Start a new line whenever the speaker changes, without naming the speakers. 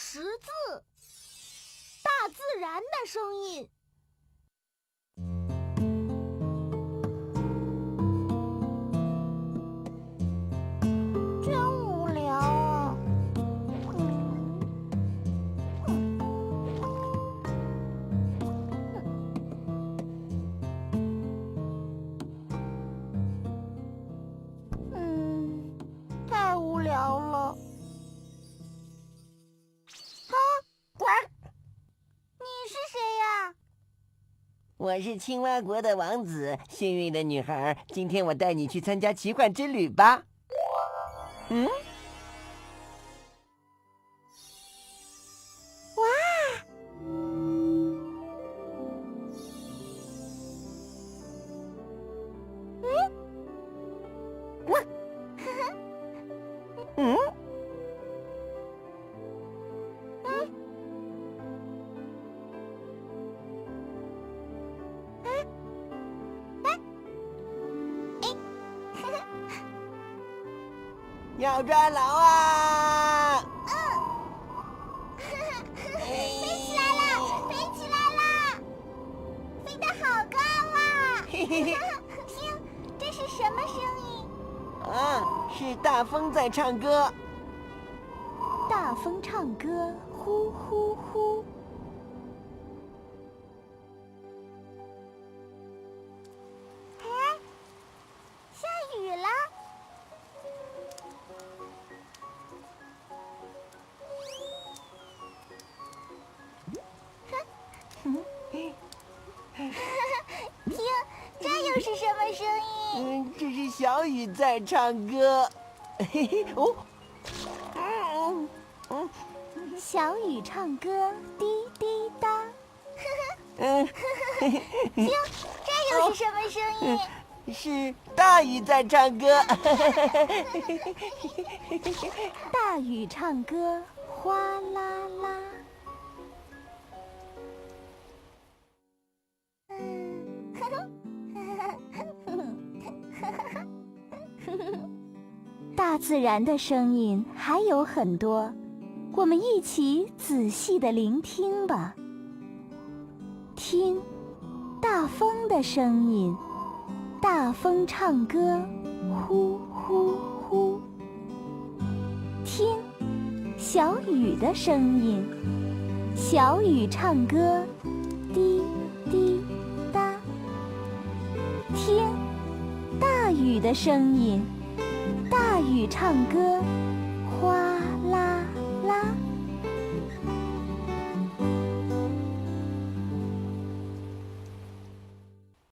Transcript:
识字，大自然的声音。真无聊啊！太无聊了。你是谁呀？
我是青蛙国的王子，幸运的女孩。今天我带你去参加奇幻之旅吧。
哇！哇！
要抓牢啊！
飞起来了，飞起来了，飞得好高啊！听，这是什么声音？
是大风在唱歌。
大风唱歌，呼呼呼。
下雨了。听，这又是什么声音？
这是小雨在唱歌。
小雨唱歌，滴滴答。
听，这又是什么声音？
是大雨在唱歌。
大雨唱歌，哗啦啦。大自然的声音还有很多，我们一起仔细地聆听吧。听，大风的声音，大风唱歌，呼呼呼。听，小雨的声音，小雨唱歌，滴滴答。听，大雨的声音，大雨唱歌，哗